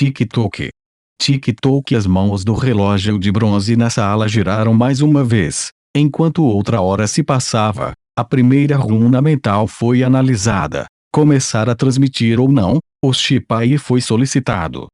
Tic-toc. Tic-toc. As mãos do relógio de bronze na sala giraram mais uma vez. Enquanto outra hora se passava, a primeira runa mental foi analisada. Começar a transmitir ou não, o Shipai foi solicitado.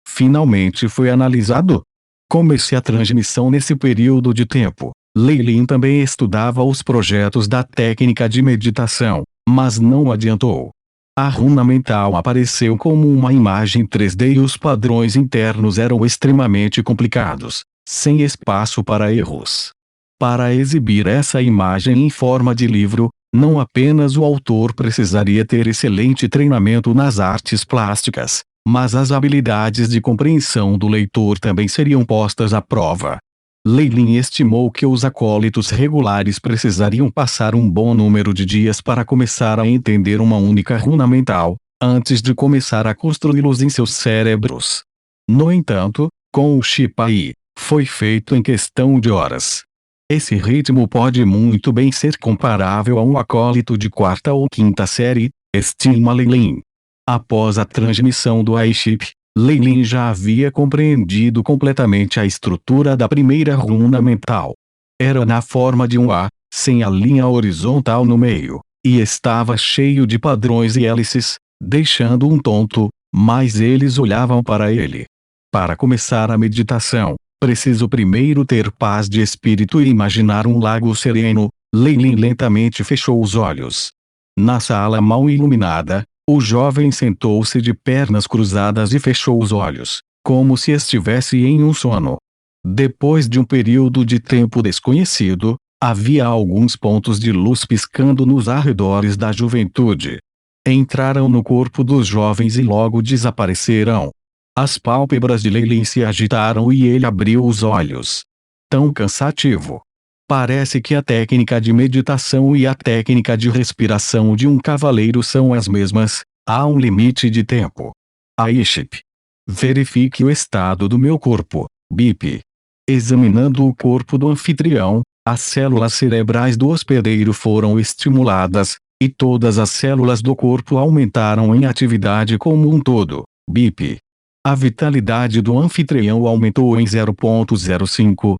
Finalmente foi analisado. Comece a transmissão nesse período de tempo. Leilin também estudava os projetos da técnica de meditação, mas não adiantou. A runa mental apareceu como uma imagem 3D e os padrões internos eram extremamente complicados, sem espaço para erros. Para exibir essa imagem em forma de livro, não apenas o autor precisaria ter excelente treinamento nas artes plásticas, mas as habilidades de compreensão do leitor também seriam postas à prova. Leilin estimou que os acólitos regulares precisariam passar um bom número de dias para começar a entender uma única runa mental, antes de começar a construí-los em seus cérebros. No entanto, com o Shipai, foi feito em questão de horas. Esse ritmo pode muito bem ser comparável a um acólito de quarta ou quinta série, estima Leilin. Após a transmissão do Aiship, Leilin já havia compreendido completamente a estrutura da primeira runa mental. Era na forma de um A, sem a linha horizontal no meio, e estava cheio de padrões e hélices, deixando um tonto, mas eles olhavam para ele. Para começar a meditação, preciso primeiro ter paz de espírito e imaginar um lago sereno. Leilin lentamente fechou os olhos. Na sala mal iluminada, o jovem sentou-se de pernas cruzadas e fechou os olhos, como se estivesse em um sono. Depois de um período de tempo desconhecido, havia alguns pontos de luz piscando nos arredores da juventude. Entraram no corpo dos jovens e logo desapareceram. As pálpebras de Leilin se agitaram e ele abriu os olhos. Tão cansativo. Parece que a técnica de meditação e a técnica de respiração de um cavaleiro são as mesmas. Há um limite de tempo. Aiship. Verifique o estado do meu corpo, BIP. Examinando o corpo do anfitrião, as células cerebrais do hospedeiro foram estimuladas, e todas as células do corpo aumentaram em atividade como um todo, BIP. A vitalidade do anfitrião aumentou em 0,05.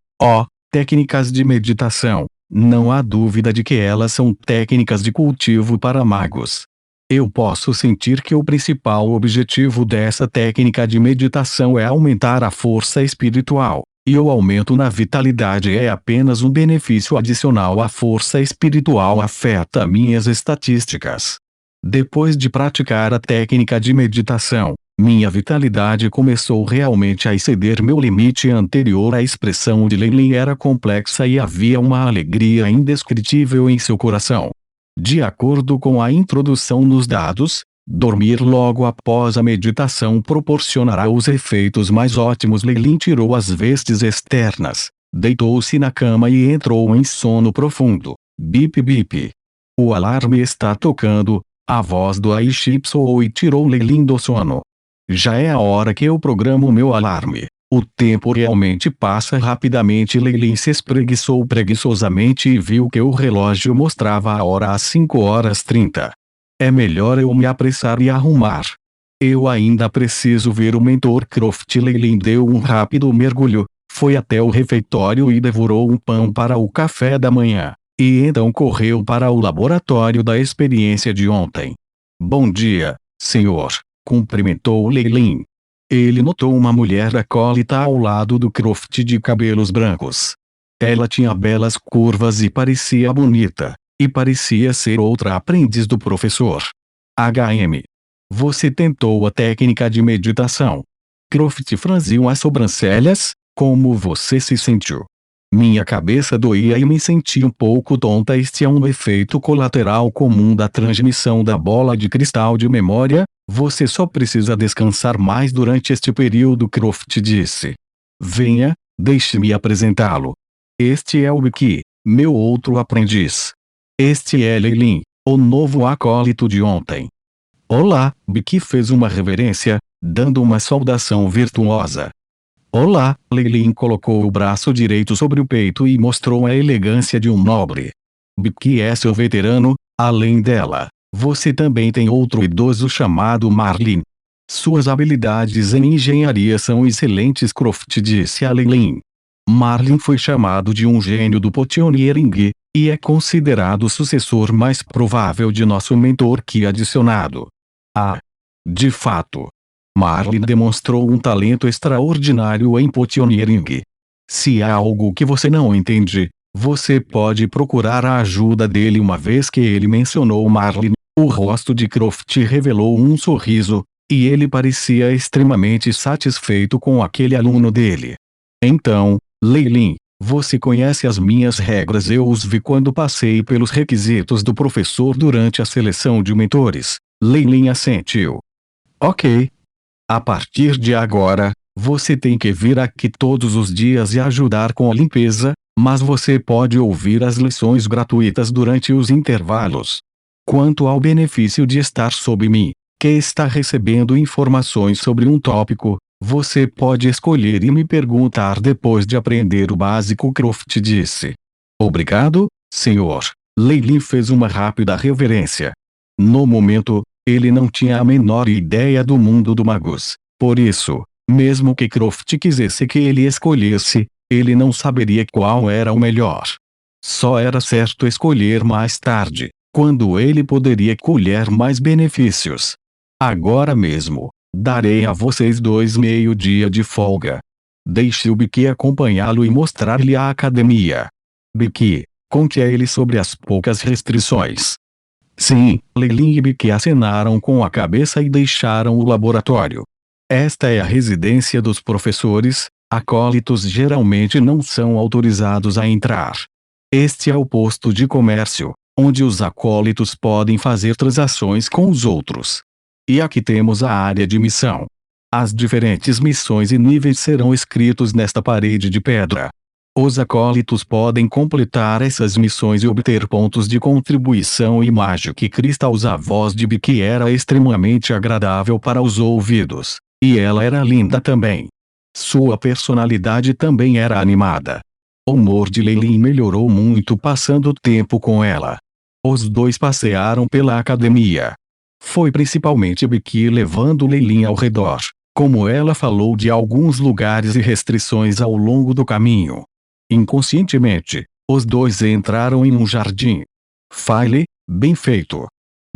Técnicas de meditação. Não há dúvida de que elas são técnicas de cultivo para magos. Eu posso sentir que o principal objetivo dessa técnica de meditação é aumentar a força espiritual, e o aumento na vitalidade é apenas um benefício adicional. A força espiritual afeta minhas estatísticas. Depois de praticar a técnica de meditação, minha vitalidade começou realmente a exceder meu limite anterior. A expressão de Leilin era complexa e havia uma alegria indescritível em seu coração. De acordo com a introdução nos dados, dormir logo após a meditação proporcionará os efeitos mais ótimos. Leilin tirou as vestes externas, deitou-se na cama e entrou em sono profundo. Bip bip. O alarme está tocando. A voz do Aiship soou e tirou Leilin do sono. Já é a hora que eu programo meu alarme. O tempo realmente passa rapidamente. Leilin se espreguiçou preguiçosamente e viu que o relógio mostrava a hora às 5h30. É melhor eu me apressar e arrumar. Eu ainda preciso ver o mentor Croft. Leilin deu um rápido mergulho, foi até o refeitório e devorou um pão para o café da manhã, e então correu para o laboratório da experiência de ontem. Bom dia, senhor. Cumprimentou Leilin. Ele notou uma mulher acólita ao lado do Croft de cabelos brancos. Ela tinha belas curvas e parecia bonita, e parecia ser outra aprendiz do professor. HM. Você tentou a técnica de meditação. Croft franziu as sobrancelhas. Como você se sentiu? Minha cabeça doía e me senti um pouco tonta. Este é um efeito colateral comum da transmissão da bola de cristal de memória. Você só precisa descansar mais durante este período. Croft disse. Venha, deixe-me apresentá-lo. Este é o Biki, meu outro aprendiz. Este é Leilin, o novo acólito de ontem. Olá. Biki fez uma reverência, dando uma saudação virtuosa. Olá. Leilin colocou o braço direito sobre o peito e mostrou a elegância de um nobre. Biki é seu veterano. Além dela, você também tem outro idoso chamado Marlin. Suas habilidades em engenharia são excelentes, Croft disse a Leilin. Marlin foi chamado de um gênio do Potioneering, e é considerado o sucessor mais provável de nosso mentor que adicionado. Ah! De fato, Marlin demonstrou um talento extraordinário em Potioneering. Se há algo que você não entende, você pode procurar a ajuda dele. Uma vez que ele mencionou Marlin, o rosto de Croft revelou um sorriso, e ele parecia extremamente satisfeito com aquele aluno dele. Então, Leilin, você conhece as minhas regras. Eu os vi quando passei pelos requisitos do professor durante a seleção de mentores. Leilin assentiu. Ok. A partir de agora, você tem que vir aqui todos os dias e ajudar com a limpeza, mas você pode ouvir as lições gratuitas durante os intervalos. Quanto ao benefício de estar sob mim, que está recebendo informações sobre um tópico, você pode escolher e me perguntar depois de aprender o básico, Croft disse. Obrigado, senhor. Leilin fez uma rápida reverência. No momento, ele não tinha a menor ideia do mundo do Magus. Por isso, mesmo que Croft quisesse que ele escolhesse, ele não saberia qual era o melhor. Só era certo escolher mais tarde, quando ele poderia colher mais benefícios. Agora mesmo, darei a vocês 2 meio-dia de folga. Deixe o Bicky acompanhá-lo e mostrar-lhe a academia. Bicky, conte a ele sobre as poucas restrições. Sim, Leilin e Bicky acenaram com a cabeça e deixaram o laboratório. Esta é a residência dos professores, acólitos geralmente não são autorizados a entrar. Este é o posto de comércio, onde os acólitos podem fazer transações com os outros. E aqui temos a área de missão. As diferentes missões e níveis serão escritos nesta parede de pedra. Os acólitos podem completar essas missões e obter pontos de contribuição e Magic Crystals. A voz de Bicky era extremamente agradável para os ouvidos, e ela era linda também. Sua personalidade também era animada. O humor de Leilin melhorou muito passando tempo com ela. Os dois passearam pela academia. Foi principalmente Bicky levando Leilin ao redor, como ela falou de alguns lugares e restrições ao longo do caminho. Inconscientemente, os dois entraram em um jardim. File, bem feito.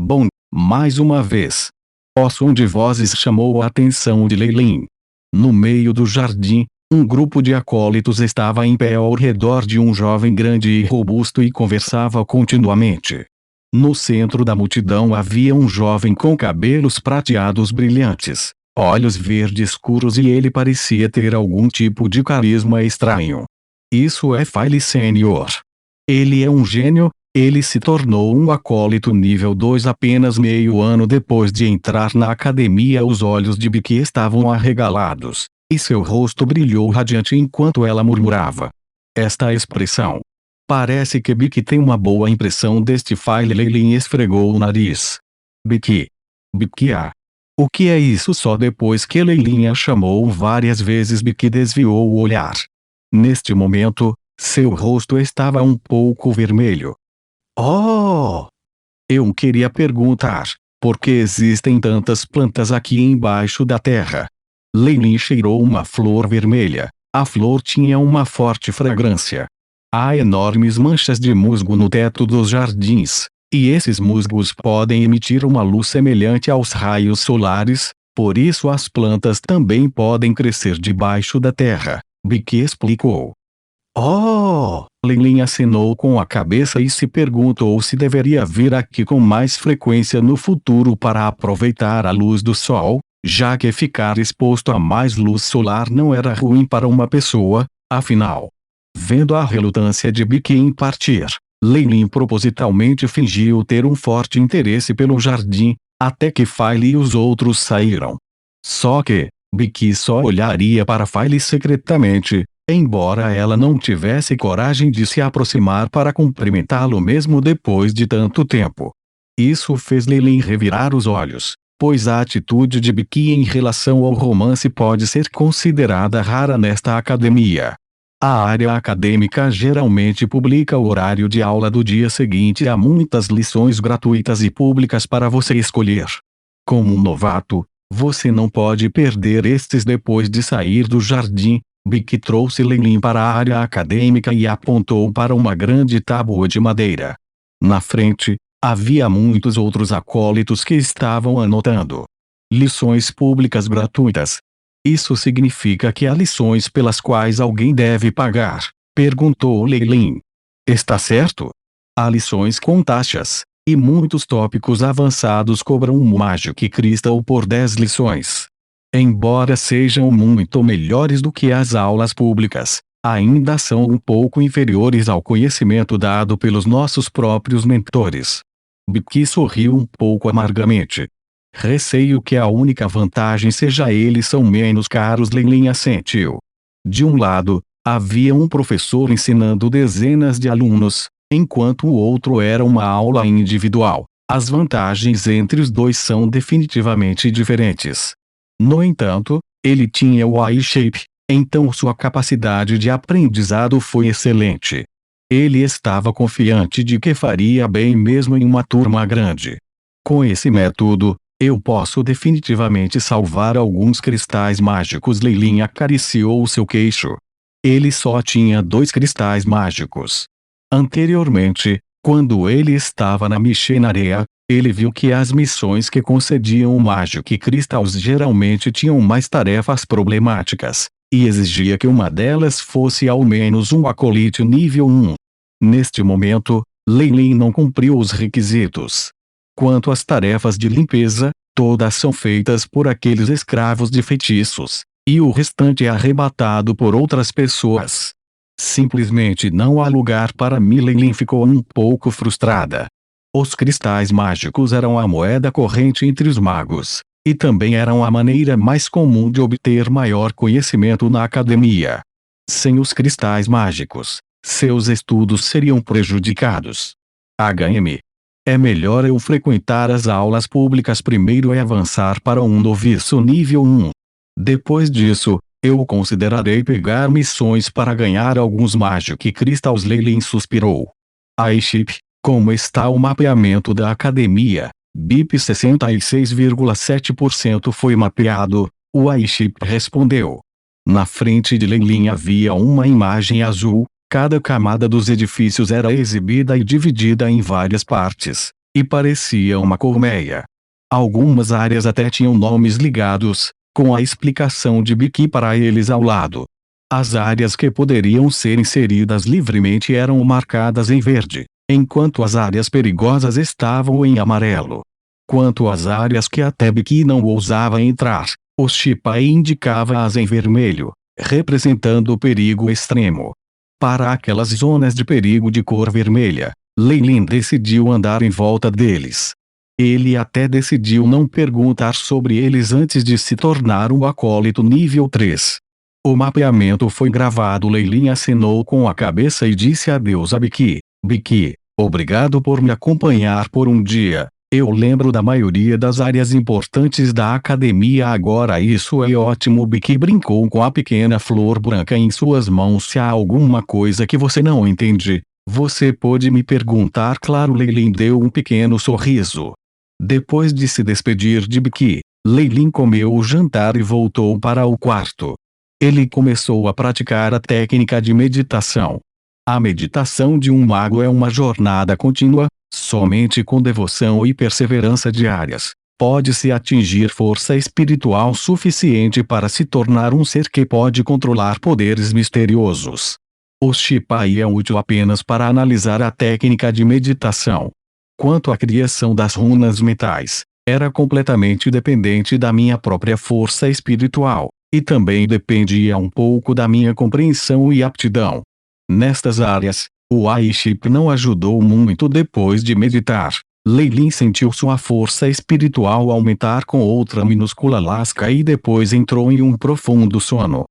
Bom, mais uma vez. O som de vozes chamou a atenção de Leilin. No meio do jardim, um grupo de acólitos estava em pé ao redor de um jovem grande e robusto e conversava continuamente. No centro da multidão havia um jovem com cabelos prateados brilhantes, olhos verdes escuros e ele parecia ter algum tipo de carisma estranho. Isso é File Sênior. Ele é um gênio. Ele se tornou um acólito nível 2 apenas meio ano depois de entrar na academia. Os olhos de Bicky estavam arregalados, e seu rosto brilhou radiante enquanto ela murmurava. Esta expressão. Parece que Bicky tem uma boa impressão deste File. Leilin esfregou o nariz. Bicky. Bicky O que é isso? Só depois que Leilin a chamou várias vezes Bicky desviou o olhar. Neste momento, seu rosto estava um pouco vermelho. Oh! Eu queria perguntar, por que existem tantas plantas aqui embaixo da terra? Leilin cheirou uma flor vermelha. A flor tinha uma forte fragrância. Há enormes manchas de musgo no teto dos jardins, e esses musgos podem emitir uma luz semelhante aos raios solares, por isso as plantas também podem crescer debaixo da terra, Bicky explicou. Oh! Leilin acenou com a cabeça e se perguntou se deveria vir aqui com mais frequência no futuro para aproveitar a luz do sol, já que ficar exposto a mais luz solar não era ruim para uma pessoa, afinal. Vendo a relutância de Bicky em partir, Leilin propositalmente fingiu ter um forte interesse pelo jardim, até que File e os outros saíram. Só que, Bicky só olharia para File secretamente, embora ela não tivesse coragem de se aproximar para cumprimentá-lo mesmo depois de tanto tempo. Isso fez Leilin revirar os olhos, pois a atitude de Bicky em relação ao romance pode ser considerada rara nesta academia. A área acadêmica geralmente publica o horário de aula do dia seguinte e há muitas lições gratuitas e públicas para você escolher. Como um novato, Você não pode perder estes depois de sair do jardim. Bic trouxe Leilin para a área acadêmica e apontou para uma grande tábua de madeira. Na frente, havia muitos outros acólitos que estavam anotando. Lições públicas gratuitas. Isso significa que há lições pelas quais alguém deve pagar? Perguntou Leilin. Está certo? Há lições com taxas, e muitos tópicos avançados cobram um Magic Crystal por 10 lições. Embora sejam muito melhores do que as aulas públicas, ainda são um pouco inferiores ao conhecimento dado pelos nossos próprios mentores. Bic sorriu um pouco amargamente. Receio que a única vantagem seja eles são menos caros. Leilin assentiu. De um lado, havia um professor ensinando dezenas de alunos, enquanto o outro era uma aula individual. As vantagens entre os dois são definitivamente diferentes. No entanto, ele tinha o I-Shape, então sua capacidade de aprendizado foi excelente. Ele estava confiante de que faria bem mesmo em uma turma grande. Com esse método, eu posso definitivamente salvar alguns cristais mágicos. Leilin acariciou seu queixo. Ele só tinha 2 cristais mágicos. Anteriormente, quando ele estava na Michenaria, ele viu que as missões que concediam o Magic Crystals geralmente tinham mais tarefas problemáticas, e exigia que uma delas fosse ao menos um acolite nível 1. Neste momento, Leilin não cumpriu os requisitos. Quanto às tarefas de limpeza, todas são feitas por aqueles escravos de feitiços, e o restante é arrebatado por outras pessoas. Simplesmente não há lugar para mim. Leilin ficou um pouco frustrada. Os cristais mágicos eram a moeda corrente entre os magos, e também eram a maneira mais comum de obter maior conhecimento na academia. Sem os cristais mágicos, seus estudos seriam prejudicados. HM. É melhor eu frequentar as aulas públicas primeiro e avançar para um noviço nível 1. Depois disso, eu considerarei pegar missões para ganhar alguns Magic Crystals. Leilin suspirou. I-Chip, como está o mapeamento da academia? BIP 66,7% foi mapeado, o I-Chip respondeu. Na frente de Leilin havia uma imagem azul. Cada camada dos edifícios era exibida e dividida em várias partes, e parecia uma colmeia. Algumas áreas até tinham nomes ligados, com a explicação de Bic para eles ao lado. As áreas que poderiam ser inseridas livremente eram marcadas em verde, enquanto as áreas perigosas estavam em amarelo. Quanto às áreas que até Bic não ousava entrar, o Shipai indicava-as em vermelho, representando o perigo extremo. Para aquelas zonas de perigo de cor vermelha, Leilin decidiu andar em volta deles. Ele até decidiu não perguntar sobre eles antes de se tornar um acólito nível 3. O mapeamento foi gravado. Leilin acenou com a cabeça e disse adeus a Bic. Bic, obrigado por me acompanhar por um dia. Eu lembro da maioria das áreas importantes da academia agora. Isso é ótimo. Bic brincou com a pequena flor branca em suas mãos. Se há alguma coisa que você não entende, você pode me perguntar. Claro. Leilin deu um pequeno sorriso. Depois de se despedir de Bic, Leilin comeu o jantar e voltou para o quarto. Ele começou a praticar a técnica de meditação. A meditação de um mago é uma jornada contínua. Somente com devoção e perseverança diárias, pode-se atingir força espiritual suficiente para se tornar um ser que pode controlar poderes misteriosos. O Shipai é útil apenas para analisar a técnica de meditação. Quanto à criação das runas mentais, era completamente dependente da minha própria força espiritual, e também dependia um pouco da minha compreensão e aptidão. Nestas áreas, o I-Chip não ajudou muito. Depois de meditar, Leilin sentiu sua força espiritual aumentar com outra minúscula lasca e depois entrou em um profundo sono.